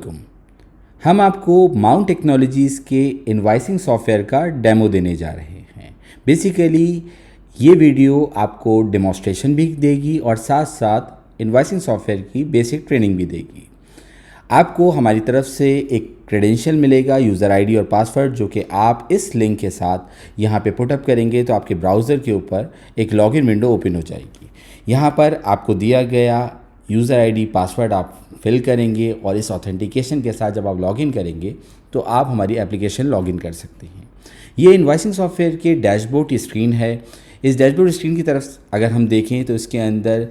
वालेकुम। हम आपको माउंट टेक्नोलॉजीज़ के इनवाइसिंग सॉफ्टवेयर का डेमो देने जा रहे हैं। बेसिकली ये वीडियो आपको डेमोस्ट्रेशन भी देगी और साथ साथ इनवाइसिंग सॉफ्टवेयर की बेसिक ट्रेनिंग भी देगी। आपको हमारी तरफ से एक क्रेडेंशियल मिलेगा, यूज़र आईडी और पासवर्ड, जो कि आप इस लिंक के साथ यहाँ पे पुटअप करेंगे तो आपके ब्राउज़र के ऊपर एक लॉगिन विंडो ओपन हो जाएगी। यहाँ पर आपको दिया गया यूज़र आईडी पासवर्ड आप फिल करेंगे और इस ऑथेंटिकेशन के साथ जब आप लॉगिन करेंगे तो आप हमारी एप्लीकेशन लॉगिन कर सकते हैं। ये इनवाइसिंग सॉफ्टवेयर के डैशबोर्ड की स्क्रीन है। इस डैशबोर्ड स्क्रीन की तरफ अगर हम देखें तो इसके अंदर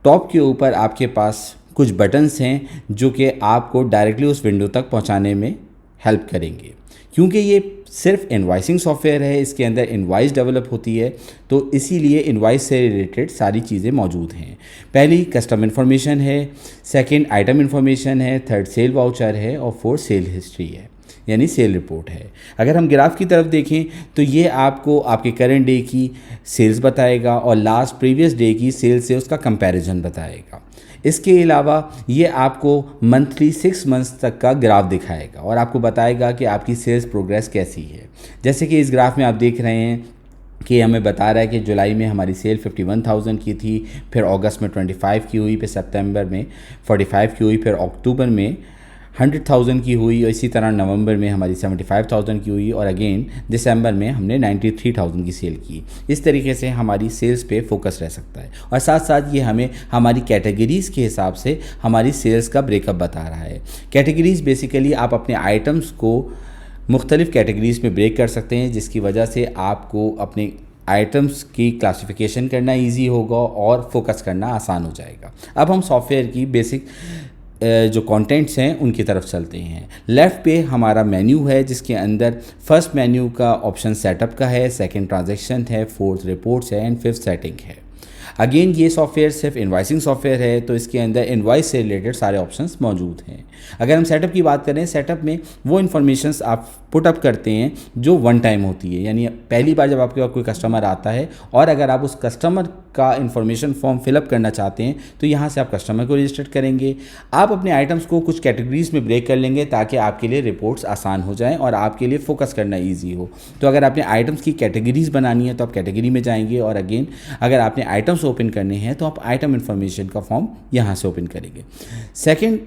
टॉप के ऊपर आपके पास कुछ बटन्स हैं जो कि आपको डायरेक्टली उस विंडो तक पहुंचाने में हेल्प करेंगे। क्योंकि ये सिर्फ इनवाइसिंग सॉफ्टवेयर है, इसके अंदर इनवाइस डेवलप होती है, तो इसीलिए इनवाइस से रिलेटेड सारी चीज़ें मौजूद हैं। पहली कस्टम इन्फॉर्मेशन है, सेकंड आइटम इन्फॉर्मेशन है, थर्ड सेल वाउचर है और फोर्थ सेल हिस्ट्री है, यानी सेल रिपोर्ट है। अगर हम ग्राफ की तरफ देखें तो ये आपको आपके करंट डे की सेल्स बताएगा और लास्ट प्रीवियस डे की सेल से उसका कंपैरिजन बताएगा। इसके अलावा ये आपको मंथली 6 मंथ्स तक का ग्राफ दिखाएगा और आपको बताएगा कि आपकी सेल्स प्रोग्रेस कैसी है। जैसे कि इस ग्राफ में आप देख रहे हैं कि हमें बता रहा है कि जुलाई में हमारी सेल 51,000 की थी, फिर अगस्त में 25 की हुई, फिर सितंबर में 45 की हुई, फिर अक्टूबर में 100,000 की हुई और इसी तरह नवंबर में हमारी 75,000 की हुई और अगेन दिसंबर में हमने 93,000 की सेल की। इस तरीके से हमारी सेल्स पे फोकस रह सकता है और साथ साथ ये हमें हमारी कैटेगरीज़ के हिसाब से हमारी सेल्स का ब्रेकअप बता रहा है। कैटेगरीज़ बेसिकली आप अपने आइटम्स को मुख्तलिफ़ कैटेगरीज़ में ब्रेक कर सकते हैं, जिसकी वजह से आपको अपने आइटम्स की क्लासिफिकेशन करना इजी होगा और फोकस करना आसान हो जाएगा। अब हम सॉफ्टवेयर की बेसिक जो कंटेंट्स हैं उनकी तरफ चलते हैं। लेफ़्ट पे हमारा मेन्यू है जिसके अंदर फर्स्ट मेन्यू का ऑप्शन सेटअप का है, सेकंड ट्रांजैक्शन है, फोर्थ रिपोर्ट्स है एंड फिफ्थ सेटिंग है। अगेन ये सॉफ्टवेयर सिर्फ इनवाइसिंग सॉफ्टवेयर है तो इसके अंदर इनवाइस से रिलेटेड सारे ऑप्शंस मौजूद हैं। अगर हम सेटअप की बात करें, सेटअप में वो इन्फॉर्मेशंस आप पुटअप करते हैं जो वन टाइम होती है, यानी पहली बार जब आपके पास कोई कस्टमर आता है और अगर आप उस कस्टमर का इन्फॉर्मेशन फॉर्म फिलअप करना चाहते हैं तो यहाँ से आप कस्टमर को रजिस्टर करेंगे। आप अपने आइटम्स को कुछ कैटेगरीज में ब्रेक कर लेंगे ताकि आपके लिए रिपोर्ट्स आसान हो जाएं और आपके लिए फोकस करना ईजी हो। तो अगर आपने आइटम्स की कैटेगरीज बनानी है तो आप कैटेगरी में जाएंगे और अगेन अगर आपने आइटम्स ओपन करने हैं तो आप आइटम इन्फॉर्मेशन का फॉर्म यहाँ से ओपन करेंगे। सेकेंड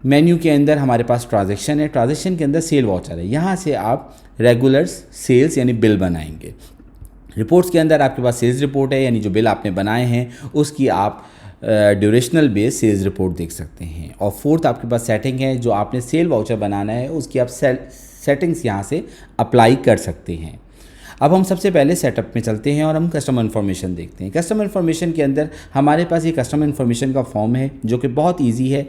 मेन्यू के अंदर हमारे पास ट्रांजैक्शन है, ट्रांजैक्शन के अंदर सेल वाउचर है, यहाँ से आप रेगुलर सेल्स यानी बिल बनाएंगे। रिपोर्ट्स के अंदर आपके पास सेल्स रिपोर्ट है, यानी जो बिल आपने बनाए हैं उसकी आप ड्यूरेशनल बेस सेल्स रिपोर्ट देख सकते हैं। और फोर्थ आपके पास सेटिंग है, जो आपने सेल वाउचर बनाना है उसकी आप सेटिंग्स यहाँ से अप्लाई कर सकते हैं। अब हम सबसे पहले सेटअप में चलते हैं और हम कस्टमर इन्फॉर्मेशन देखते हैं। कस्टमर इन्फॉर्मेशन के अंदर हमारे पास ये कस्टमर इन्फॉर्मेशन का फॉर्म है जो कि बहुत ईजी है।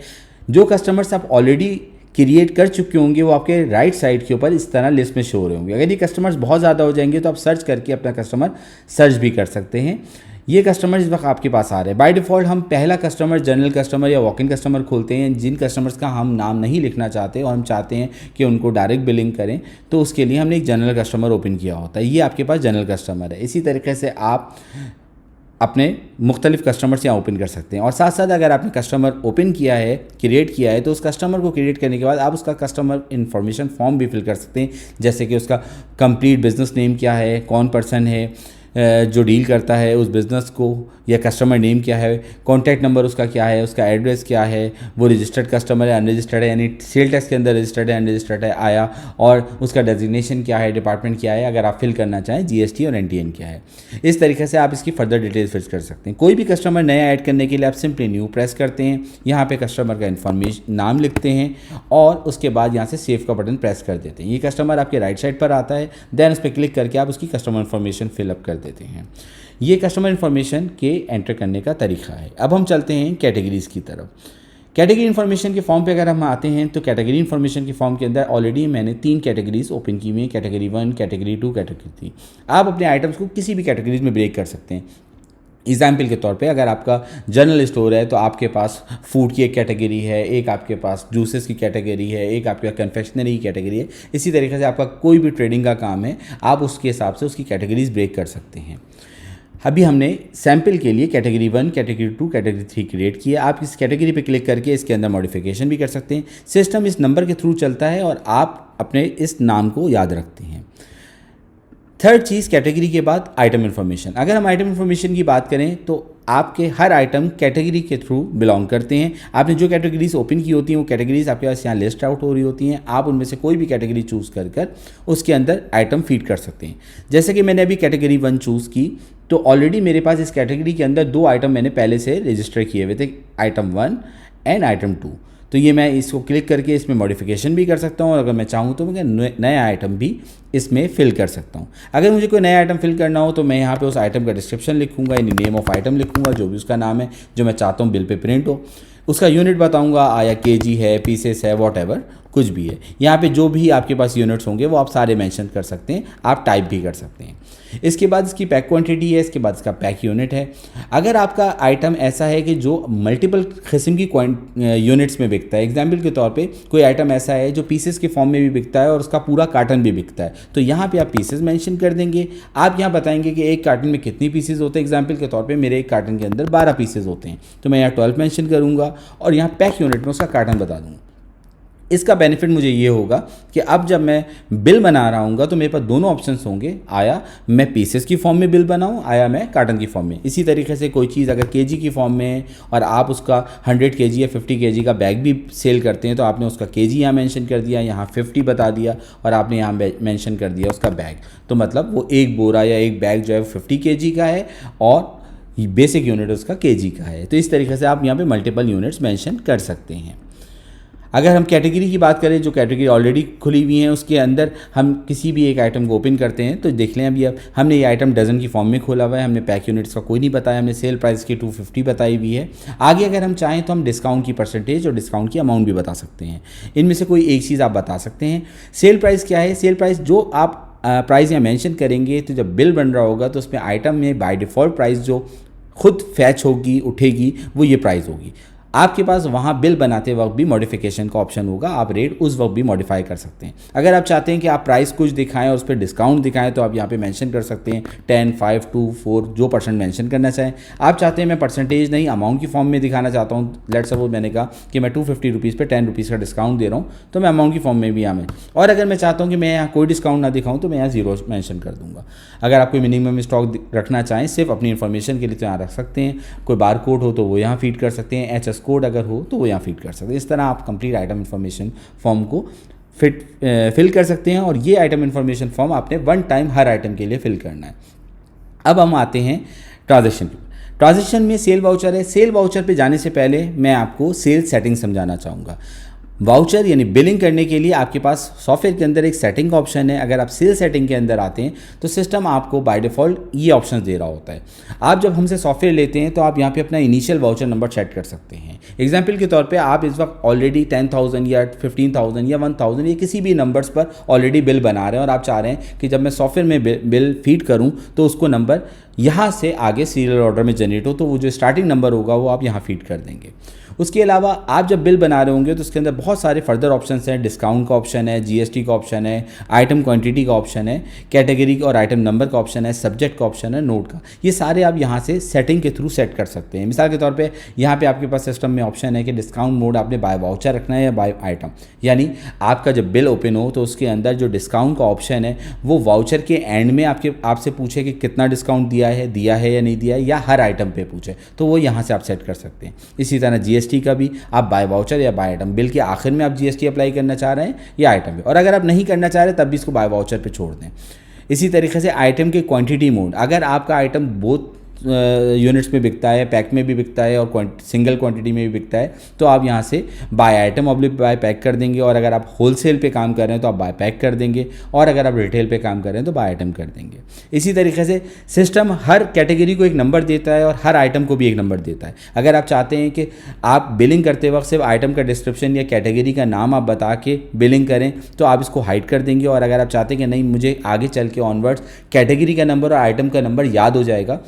जो कस्टमर्स आप ऑलरेडी क्रिएट कर चुके होंगे वो आपके राइट साइड के ऊपर इस तरह लिस्ट में शो हो रहे होंगे। अगर ये कस्टमर्स बहुत ज़्यादा हो जाएंगे तो आप सर्च करके अपना कस्टमर सर्च भी कर सकते हैं। ये कस्टमर इस वक्त आपके पास आ रहे हैं। बाय डिफ़ॉल्ट हम पहला कस्टमर जनरल कस्टमर या वॉक इन कस्टमर खोलते हैं। जिन कस्टमर्स का हम नाम नहीं लिखना चाहते और हम चाहते हैं कि उनको डायरेक्ट बिलिंग करें तो उसके लिए हमने एक जनरल कस्टमर ओपन किया होता है। ये आपके पास जनरल कस्टमर है। इसी तरीके से आप अपने मुख्तलिफ कस्टमर्स यहाँ ओपन कर सकते हैं। और साथ साथ अगर आपने कस्टमर ओपन किया है, क्रिएट किया है, तो उस कस्टमर को क्रिएट करने के बाद आप उसका कस्टमर इन्फॉर्मेशन फॉर्म भी फिल कर सकते हैं, जैसे कि उसका कंप्लीट बिजनेस नेम क्या है, कौन पर्सन है जो डील करता है उस बिज़नेस को, या कस्टमर नेम क्या है, कॉन्टैक्ट नंबर उसका क्या है, उसका एड्रेस क्या है, वो रजिस्टर्ड कस्टमर है अनरजिस्टर्ड है, यानी सेल टैक्स के अंदर रजिस्टर्ड है अनरजिस्टर्ड है आया, और उसका डेजिग्नेशन क्या है, डिपार्टमेंट क्या है, अगर आप फिल करना चाहें जीएसटी और एनटीएन क्या है। इस तरीके से आप इसकी फर्दर डिटेल्स फिल कर सकते हैं। कोई भी कस्टमर नया ऐड करने के लिए आप सिंपली न्यू प्रेस करते हैं, यहाँ पे कस्टमर का इन्फॉर्मेशन नाम लिखते हैं और उसके बाद यहाँ से सेव का बटन प्रेस कर देते हैं। ये कस्टमर आपके राइट साइड पर आता है, देन उस पर क्लिक करके आप उसकी कस्टमर इन्फॉर्मेशन फिलअप कर देते हैं। ये कस्टमर इन्फॉर्मेशन के एंटर करने का तरीका है। अब हम चलते हैं कैटेगरीज़ की तरफ। कैटेगरी इन्फॉर्मेशन के फॉर्म पे अगर हम आते हैं तो कैटेगरी इन्फॉर्मेशन के फॉर्म के अंदर ऑलरेडी मैंने 3 कैटेगरीज ओपन की हुई हैं, कैटेगरी 1, कैटेगरी 2, कैटेगरी 3। आप अपने आइटम्स को किसी भी कैटेगरीज में ब्रेक कर सकते हैं। एग्जाम्पल के तौर पे अगर आपका जनरल स्टोर है तो आपके पास फूड की एक कैटेगरी है, एक आपके पास जूसेस की कैटेगरी है, एक आपके पास कन्फेक्शनरी की कैटेगरी है। इसी तरीके से आपका कोई भी ट्रेडिंग का काम है, आप उसके हिसाब से उसकी कैटेगरीज ब्रेक कर सकते हैं। अभी हमने सैम्पल के लिए कैटेगरी 1, कैटेगरी 2, कैटेगरी 3 क्रिएट किया। आप इस कैटेगरी पे क्लिक करके इसके अंदर मॉडिफिकेशन भी कर सकते हैं। सिस्टम इस नंबर के थ्रू चलता है और आप अपने इस नाम को याद रखते हैं। थर्ड चीज़, कैटेगरी के बाद आइटम इन्फॉर्मेशन। अगर हम आइटम इन्फॉर्मेशन की बात करें तो आपके हर आइटम कैटेगरी के थ्रू बिलोंग करते हैं। आपने जो कैटेगरीज ओपन की होती हैं वो कैटेगरीज आपके पास यहाँ लिस्ट आउट हो रही होती हैं। आप उनमें से कोई भी कैटेगरी चूज़ कर उसके अंदर आइटम फीड कर सकते हैं। जैसे कि मैंने अभी कैटेगरी 1 चूज़ की तो ऑलरेडी मेरे पास इस कैटेगरी के अंदर 2 आइटम मैंने पहले से रजिस्टर किए हुए थे, आइटम 1 एंड आइटम 2। तो ये मैं इसको क्लिक करके इसमें मॉडिफिकेशन भी कर सकता हूँ और अगर मैं चाहूँ तो मैं नया आइटम भी इसमें फिल कर सकता हूँ। अगर मुझे कोई नया आइटम फिल करना हो तो मैं यहाँ पे उस आइटम का डिस्क्रिप्शन लिखूँगा, यानी नेम ऑफ आइटम लिखूँगा, जो भी उसका नाम है जो मैं चाहता हूँ बिल पे प्रिंट हो। उसका यूनिट बताऊँगा, आया केजी है, पीसेस है, वॉट कुछ भी है। यहाँ पे जो भी आपके पास यूनिट्स होंगे वो आप सारे मेंशन कर सकते हैं, आप टाइप भी कर सकते हैं। इसके बाद इसकी पैक क्वांटिटी है, इसके बाद इसका पैक यूनिट है। अगर आपका आइटम ऐसा है कि जो मल्टीपल किस्म की यूनिट्स में बिकता है, एग्जाम्पल के तौर पे कोई आइटम ऐसा है जो पीसेस के फॉर्म में भी बिकता है और उसका पूरा कार्टन भी बिकता है, तो यहाँ पे आप पीसेस मेंशन कर देंगे। आप यहाँ बताएंगे कि एक कार्टन में कितनी पीसेस होते हैं। एग्जाम्पल के तौर पर मेरे एक कार्टन के अंदर 12 पीसेस होते हैं, तो मैं यहाँ 12 मेंशन करूँगा और यहाँ पैक यूनिट में उसका कार्टन बता दूँगा। इसका बेनिफिट मुझे ये होगा कि अब जब मैं बिल बना रहा हूँगा तो मेरे पास दोनों ऑप्शंस होंगे, आया मैं पीसेस की फॉर्म में बिल बनाऊँ, आया मैं कार्टन की फॉर्म में। इसी तरीके से कोई चीज़ अगर केजी की फॉर्म में है और आप उसका 100 केजी या 50 केजी का बैग भी सेल करते हैं तो आपने उसका केजी यहाँ मेंशन कर दिया, यहाँ 50 बता दिया और आपने यहाँ मेंशन कर दिया उसका बैग, तो मतलब वो एक बोरा या एक बैग जो है 50 केजी का है और बेसिक यूनिट उसका केजी का है। तो इस तरीके से आप यहाँ पे मल्टीपल यूनिट्स मेंशन कर सकते हैं। अगर हम कैटेगरी की बात करें, जो कैटेगरी ऑलरेडी खुली हुई है उसके अंदर हम किसी भी एक आइटम को ओपन करते हैं तो देख लें अभी अब हमने ये आइटम डजन की फॉर्म में खोला हुआ है, हमने पैक यूनिट्स का कोई नहीं बताया, हमने सेल प्राइस की 250 बताई हुई है। आगे अगर हम चाहें तो हम डिस्काउंट की परसेंटेज और डिस्काउंट की अमाउंट भी बता सकते हैं। इनमें से कोई एक चीज़ आप बता सकते हैं। सेल प्राइस क्या है? सेल प्राइस जो आप प्राइस यहाँ मेंशन करेंगे तो जब बिल बन रहा होगा तो उसमें आइटम में बाय डिफ़ॉल्ट प्राइस जो खुद फैच होगी, उठेगी, वो ये प्राइस होगी। आपके पास वहाँ बिल बनाते वक्त भी मॉडिफिकेशन का ऑप्शन होगा, आप रेट उस वक्त भी मॉडिफाई कर सकते हैं। अगर आप चाहते हैं कि आप प्राइस कुछ दिखाएं और उस पर डिस्काउंट दिखाएं तो आप यहाँ पे मेंशन कर सकते हैं 10, 5, 2, 4 जो परसेंट मेंशन करना चाहें। आप चाहते हैं मैं परसेंटेज नहीं अमाउंट की फॉर्म में दिखाना चाहता हूँ, लेट सपोज मैंने कहा कि मैं 250 रुपीज़ पे 10 रुपीज़ का डिस्काउंट दे रहा हूँ तो मैं अमाउंट की फॉर्म में भी यहाँ में, और अगर मैं चाहता हूँ कि मैं यहाँ कोई डिस्काउंट ना दिखाऊँ तो मैं यहाँ 0 मेंशन कर दूँगा। अगर आप कोई मिनिमम स्टॉक रखना चाहें सिर्फ अपनी इन्फॉर्मेशन के लिए तो यहाँ रख सकते हैं। कोई बार कोड हो तो वो यहाँ फीड कर सकते हैं, HS कोड अगर हो तो वो यहाँ फीड कर सकते हैं। इस तरह आप कंप्लीट आइटम इन्फॉर्मेशन फॉर्म को फिल कर सकते हैं और ये आइटम इन्फॉर्मेशन फॉर्म आपने 1 टाइम हर आइटम के लिए फिल करना है। अब हम आते हैं ट्रांजैक्शन में सेल वाउचर है। सेल वाउचर पे जाने से पहले मैं आपको सेल सेटिंग समझाना चाहूँगा। वाउचर यानी बिलिंग करने के लिए आपके पास सॉफ्टवेयर के अंदर एक सेटिंग का ऑप्शन है। अगर आप सेल सेटिंग के अंदर आते हैं तो सिस्टम आपको बाय डिफ़ॉल्ट ये ऑप्शन दे रहा होता है। आप जब हमसे सॉफ्टवेयर लेते हैं तो आप यहाँ पे अपना इनिशियल वाउचर नंबर सेट कर सकते हैं। एग्जांपल के तौर पे आप इस वक्त ऑलरेडी 10,000 या 15,000 या 1,000 या किसी भी नंबर्स पर ऑलरेडी बिल बना रहे हैं और आप चाह रहे हैं कि जब मैं सॉफ्टवेयर में बिल फीड करूँ तो उसको नंबर यहाँ से आगे सीरियल ऑर्डर में जनरेट हो, तो वो जो स्टार्टिंग नंबर होगा वो आप यहाँ फीड कर देंगे। उसके अलावा आप जब बिल बना रहे होंगे तो उसके अंदर बहुत सारे फर्दर ऑप्शंस हैं। डिस्काउंट का ऑप्शन है, GST का ऑप्शन है, आइटम क्वांटिटी का ऑप्शन है, कैटेगरी और आइटम नंबर का ऑप्शन है, सब्जेक्ट का ऑप्शन है, नोट का। ये सारे आप यहाँ से सेटिंग के थ्रू सेट कर सकते हैं। मिसाल के तौर पे यहाँ पे आपके पास सिस्टम में ऑप्शन है कि डिस्काउंट मोड आपने बाय वाउचर रखना है या बाय आइटम, यानी आपका जब बिल ओपन हो तो उसके अंदर जो डिस्काउंट का ऑप्शन है वो वाउचर के एंड में आपसे पूछे कि कितना डिस्काउंट दिया है या नहीं दिया है, या हर आइटम पे पूछे, तो वो यहाँ से आप सेट कर सकते हैं। इसी तरह GST का भी आप बाय वाउचर या बाय आइटम, बिल के आखिर में आप GST अप्लाई करना चाह रहे हैं या आइटम पे, और अगर आप नहीं करना चाह रहे तब भी इसको बाय वाउचर पे छोड़ दें। इसी तरीके से आइटम के क्वांटिटी मोड, अगर आपका आइटम बहुत यूनिट्स में बिकता है, पैक में भी बिकता है और सिंगल क्वांटिटी में भी बिकता है, तो आप यहाँ से by item oblique by pack कर देंगे, और अगर आप होलसेल पे काम कर रहे हैं तो आप बाय पैक कर देंगे, और अगर आप रिटेल पे काम कर रहे हैं तो बाय आइटम कर देंगे। इसी तरीके से सिस्टम हर कैटेगरी को एक नंबर देता है और हर आइटम को भी एक नंबर देता है। अगर आप चाहते हैं कि आप बिलिंग करते वक्त सिर्फ आइटम का डिस्क्रिप्शन या कैटेगरी का नाम आप बता के बिलिंग करें तो आप इसको हाइड कर देंगे, और अगर आप चाहते हैं कि नहीं मुझे आगे चल के ऑनवर्ड्स कैटेगरी का नंबर और आइटम का नंबर याद हो जाएगा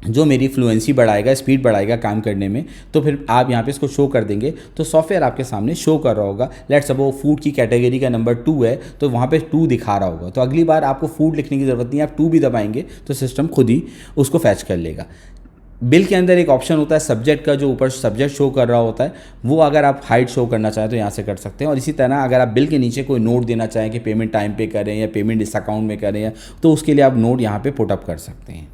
जो मेरी फ्लुएंसी बढ़ाएगा, स्पीड बढ़ाएगा काम करने में। तो फिर आप यहाँ पे इसको शो कर देंगे तो सॉफ्टवेयर आपके सामने शो कर रहा होगा। लेट्स सपोज फूड की कैटेगरी का नंबर 2 है तो वहाँ पे 2 दिखा रहा होगा, तो अगली बार आपको फूड लिखने की ज़रूरत नहीं है, आप 2 भी दबाएंगे तो सिस्टम खुद ही उसको फैच कर लेगा। बिल के अंदर एक ऑप्शन होता है सब्जेक्ट का, जो ऊपर सब्जेक्ट शो कर रहा होता है, वो अगर आप हाइट शो करना चाहें तो यहाँ से कर सकते हैं। और इसी तरह अगर आप बिल के नीचे कोई नोट देना चाहें कि पेमेंट टाइम पे करें या पेमेंट इस अकाउंट में करें, या तो उसके लिए आप नोट यहाँ पे पुटअप कर सकते हैं।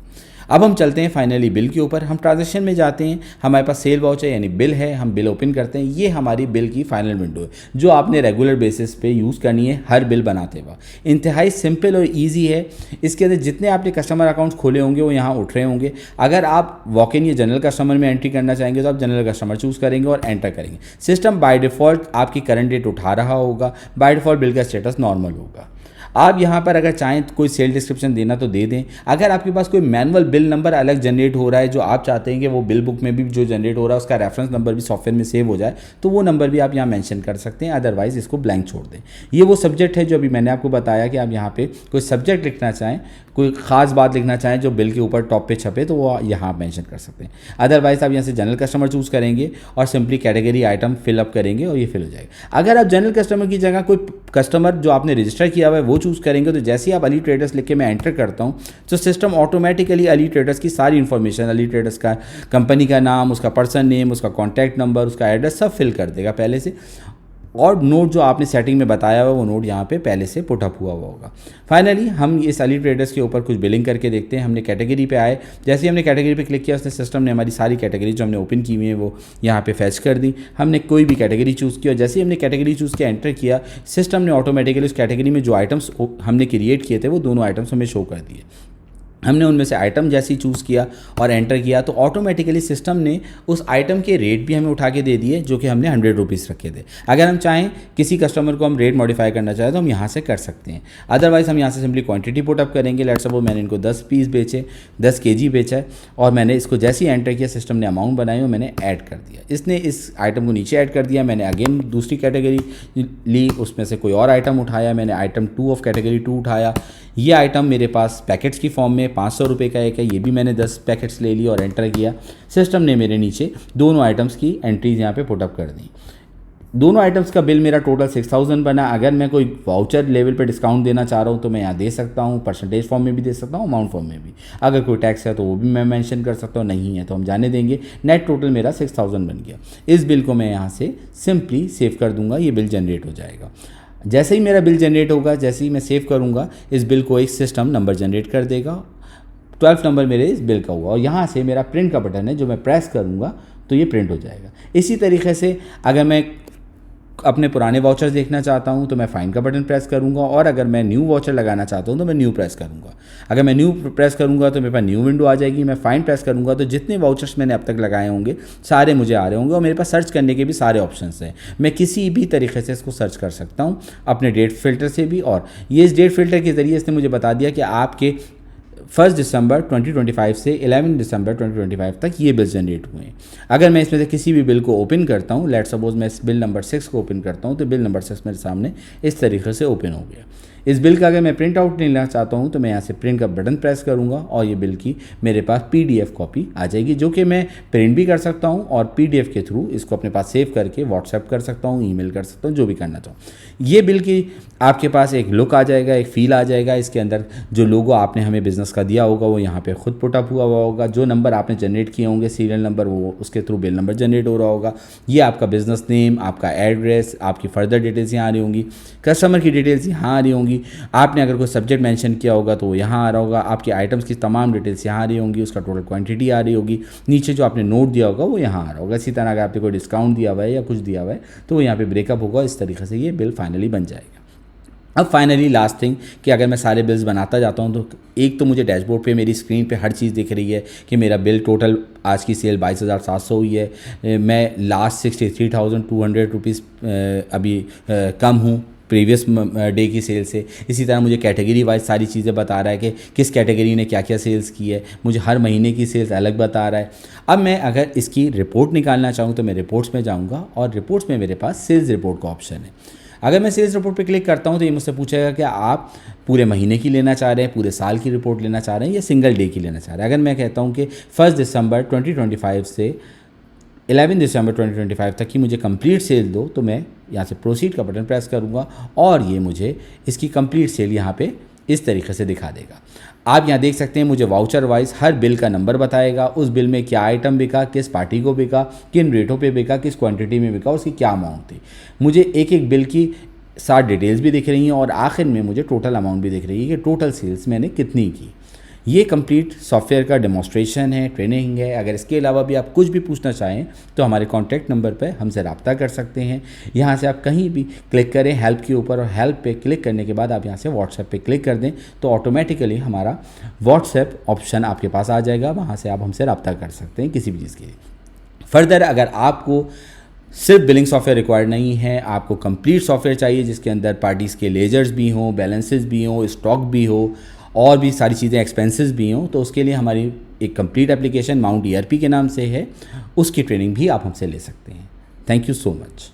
अब हम चलते हैं फाइनली बिल के ऊपर। हम ट्रांजेक्शन में जाते हैं, हमारे पास सेल वाउचर यानी बिल है, हम बिल ओपन करते हैं। ये हमारी बिल की फाइनल विंडो है जो आपने रेगुलर बेसिस पे यूज़ करनी है हर बिल बनाते वक्त। इंतहाई सिंपल और ईजी है। इसके अंदर जितने आपने कस्टमर अकाउंट्स खोले होंगे वो यहाँ उठ रहे होंगे। अगर आप वॉक इन या जनरल कस्टमर में एंट्री करना चाहेंगे तो आप जनरल कस्टमर चूज़ करेंगे और एंटर करेंगे। सिस्टम बाय डिफ़ॉल्ट आपकी करंट डेट उठा रहा होगा, बाय डिफ़ॉल्ट बिल का स्टेटस नॉर्मल होगा। आप यहाँ पर अगर चाहें तो कोई सेल डिस्क्रिप्शन देना तो दे दें। अगर आपके पास कोई मैनुअल बिल नंबर अलग जनरेट हो रहा है जो आप चाहते हैं कि वो बिल बुक में भी जो जनरेट हो रहा है उसका रेफरेंस नंबर भी सॉफ्टवेयर में सेव हो जाए, तो वो नंबर भी आप यहाँ मेंशन कर सकते हैं, अदरवाइज़ इसको ब्लैंक छोड़ दें। ये वो सब्जेक्ट है जो अभी मैंने आपको बताया कि आप यहाँ पे कोई सब्जेक्ट लिखना चाहें, कोई ख़ास बात लिखना चाहें जो बिल के ऊपर टॉप पे छपे, तो वो यहाँ मेंशन कर सकते हैं। अदरवाइज़ आप यहाँ से जनरल कस्टमर चूज़ करेंगे और सिंपली कैटेगरी आइटम फिलअप करेंगे और ये फिल हो जाएगा। अगर आप जनरल कस्टमर की जगह कोई कस्टमर जो आपने रजिस्टर किया हुआ है वो चूज़ करेंगे तो जैसे ही आप अली ट्रेडर्स लिख के मैं एंटर करता हूँ तो सिस्टम ऑटोमेटिकली अली ट्रेडर्स की सारी इन्फॉर्मेशन, अली ट्रेडर्स का कंपनी का नाम, उसका पर्सन नेम, उसका कॉन्टैक्ट नंबर, उसका एड्रेस सब फिल कर देगा पहले से। और नोट जो आपने सेटिंग में बताया हुआ वो नोट यहाँ पे पहले से पुटअप हुआ होगा। फाइनली हम इस अली ट्रेडर्स के ऊपर कुछ बिलिंग करके देखते हैं। हमने कैटेगरी पे आए, जैसे ही हमने कैटेगरी पे क्लिक किया उसने सिस्टम ने हमारी सारी कैटेगरी जो हमने ओपन की हुई है वो यहाँ पे फैच कर दी। हमने कोई भी कैटेगरी चूज़ की और जैसे ही हमने कैटेगरी चूज़ किया एंटर किया, सिस्टम ने ऑटोमेटिकली उस कैटेगरी में जो आइटम्स हमने क्रिएट किए थे वो दोनों आइटम्स हमें शो कर दिए। हमने उनमें से आइटम जैसे ही चूज़ किया और एंटर किया तो ऑटोमेटिकली सिस्टम ने उस आइटम के रेट भी हमें उठा के दे दिए जो कि हमने 100 रुपीज़ रखे थे। अगर हम चाहें किसी कस्टमर को हम रेट मॉडिफाई करना चाहें तो हम यहाँ से कर सकते हैं। अदरवाइज़ हम यहाँ से सिंपली क्वांटिटी पुटअप करेंगे। लेट्स सपोज मैंने इनको 10 पीस बेचे, 10 kg बेचा है और मैंने इसको जैसे ही एंटर किया सिस्टम ने अमाउंट बनाई और मैंने ऐड कर दिया। इसने इस आइटम को नीचे ऐड कर दिया। मैंने अगेन दूसरी कैटेगरी ली, उसमें से कोई और आइटम उठाया, मैंने आइटम 2 ऑफ कैटेगरी 2 उठाया। ये आइटम मेरे पास पैकेट्स की फॉर्म में 500 रुपये का एक है, ये भी मैंने 10 पैकेट्स ले लिए और एंटर किया। सिस्टम ने मेरे नीचे दोनों आइटम्स की एंट्रीज यहाँ पे पुटअप कर दी। दोनों आइटम्स का बिल मेरा टोटल 6000 बना। अगर मैं कोई वाउचर लेवल पे डिस्काउंट देना चाह रहा हूँ तो मैं यहाँ दे सकता हूँ, परसेंटेज फॉर्म में भी दे सकता हूँ, अमाउंट फॉर्म में भी। अगर कोई टैक्स है तो वो भी मैं मेंशन कर सकता हूँ, नहीं है तो हम जाने देंगे। नेट टोटल मेरा 6000 बन गया। इस बिल को मैं यहाँ से सिंपली सेव कर दूंगा, ये बिल जनरेट हो जाएगा। जैसे ही मेरा बिल जनरेट होगा, जैसे ही मैं सेव करूँगा इस बिल को एक सिस्टम नंबर जनरेट कर देगा। 12 नंबर मेरे इस बिल का हुआ और यहाँ से मेरा प्रिंट का बटन है जो मैं प्रेस करूँगा तो ये प्रिंट हो जाएगा। इसी तरीके से अगर मैं अपने पुराने वाउचर्स देखना चाहता हूँ तो मैं फाइंड का बटन प्रेस करूँगा और अगर मैं न्यू वाउचर लगाना चाहता हूँ तो मैं न्यू प्रेस करूँगा। अगर मैं न्यू प्रेस करूँगा तो मेरे पास न्यू विंडो आ जाएगी। मैं फाइंड प्रेस करूँगा तो जितने वाउचर्स मैंने अब तक लगाए होंगे सारे मुझे आ रहे होंगे और मेरे पास सर्च करने के भी सारे ऑप्शंस हैं। मैं किसी भी तरीके से इसको सर्च कर सकता हूँ अपने डेट फिल्टर से भी। और ये इस डेट फिल्टर के ज़रिए इसने मुझे बता दिया कि आपके 1 दिसंबर 2025 से 11 दिसंबर 2025 तक ये बिल जनरेट हुए हैं। अगर मैं इसमें से किसी भी बिल को ओपन करता हूँ, लेट्स सपोज मैं इस बिल नंबर 6 को ओपन करता हूँ तो बिल नंबर 6 मेरे सामने इस तरीके से ओपन हो गया। इस बिल का अगर मैं प्रिंट आउट लेना चाहता हूँ तो मैं यहाँ से प्रिंट का बटन प्रेस करूँगा और ये बिल की मेरे पास PDF कॉपी आ जाएगी जो कि मैं प्रिंट भी कर सकता हूँ और PDF के थ्रू इसको अपने पास सेव करके व्हाट्सएप कर सकता हूँ, ईमेल कर सकता हूँ, जो भी करना चाहूँ। ये बिल की आपके पास एक लुक आ जाएगा, एक फील आ जाएगा। इसके अंदर जो लोगो आपने हमें बिज़नेस का दिया होगा वो यहाँ पे खुद पुटअप हुआ होगा। जो नंबर आपने जनरेट किए होंगे सीरियल नंबर, वो उसके थ्रू बिल नंबर जनरेट हो रहा होगा। ये आपका बिजनेस नेम, आपका एड्रेस, आपकी फर्दर डिटेल्स यहाँ आ रही होंगी, कस्टमर की डिटेल्स यहाँ आ रही होंगी। आपने अगर कोई सब्जेक्ट मेंशन किया होगा तो वो यहाँ आ रहा होगा। आपके आइटम्स की तमाम डिटेल्स यहाँ आ रही होंगी, उसका टोटल क्वांटिटी आ रही होगी। नीचे जो आपने नोट दिया होगा वो यहाँ आ रहा होगा। इसी तरह अगर आपने कोई डिस्काउंट दिया हुआ है या कुछ दिया हुआ है तो वो यहाँ पे ब्रेकअप होगा। इस तरीके से ये बिल फाइनली बन जाएगा। अब फाइनली लास्ट थिंग कि अगर मैं सारे बिल्स बनाता जाता हूँ तो एक तो मुझे डैशबोर्ड पे मेरी स्क्रीन पे हर चीज़ दिख रही है कि मेरा बिल टोटल आज की सेल 22,700 हुई है। मैं लास्ट 63,200 रुपीज़ अभी कम हूँ प्रीवियस डे की सेल से। इसी तरह मुझे कैटेगरी वाइज सारी चीज़ें बता रहा है कि किस कैटेगरी ने क्या क्या सेल्स की है। मुझे हर महीने की सेल्स अलग बता रहा है। अब मैं अगर इसकी रिपोर्ट निकालना चाहूँ तो मैं रिपोर्ट्स में जाऊँगा और रिपोर्ट्स में मेरे पास सेल्स रिपोर्ट का ऑप्शन है। अगर मैं सेल्स रिपोर्ट पे क्लिक करता हूँ तो ये मुझसे पूछेगा कि आप पूरे महीने की लेना चाह रहे हैं, पूरे साल की रिपोर्ट लेना चाह रहे हैं या सिंगल डे की लेना चाह रहे हैं। अगर मैं कहता हूँ कि 1 दिसंबर 2025 से 11 दिसंबर 2025 तक की मुझे कंप्लीट सेल दो, तो मैं यहाँ से प्रोसीड का बटन प्रेस करूँगा और ये मुझे इसकी कंप्लीट सेल यहाँ पे इस तरीके से दिखा देगा। आप यहाँ देख सकते हैं मुझे वाउचर वाइज हर बिल का नंबर बताएगा, उस बिल में क्या आइटम बिका, किस पार्टी को बिका, किन रेटों पे बिका, किस क्वांटिटी में बिका, उसकी क्या अमाउंट थी। मुझे एक एक बिल की 7 डिटेल्स भी दिख रही हैं और आखिर में मुझे टोटल अमाउंट भी दिख रही है कि टोटल सेल्स मैंने कितनी की। ये कंप्लीट सॉफ्टवेयर का डेमोस्ट्रेशन है, ट्रेनिंग है। अगर इसके अलावा भी आप कुछ भी पूछना चाहें तो हमारे कॉन्टैक्ट नंबर पर हमसे रब्ता कर सकते हैं। यहाँ से आप कहीं भी क्लिक करें हेल्प के ऊपर और हेल्प पे क्लिक करने के बाद आप यहाँ से व्हाट्सएप पे क्लिक कर दें तो ऑटोमेटिकली हमारा व्हाट्सएप ऑप्शन आपके पास आ जाएगा। वहाँ से आप हमसे रब्ता कर सकते हैं किसी भी चीज़ के लिए। फर्दर अगर आपको सिर्फ बिलिंग सॉफ्टवेयर रिक्वायर्ड नहीं है, आपको कंप्लीट सॉफ्टवेयर चाहिए जिसके अंदर पार्टीज़ के लेजर्स भी हों, बैलेंसेस भी हों, स्टॉक भी हो और भी सारी चीज़ें एक्सपेंसेस भी हों, तो उसके लिए हमारी एक कंप्लीट एप्लीकेशन माउंट ERP के नाम से है, उसकी ट्रेनिंग भी आप हमसे ले सकते हैं। Thank you so much.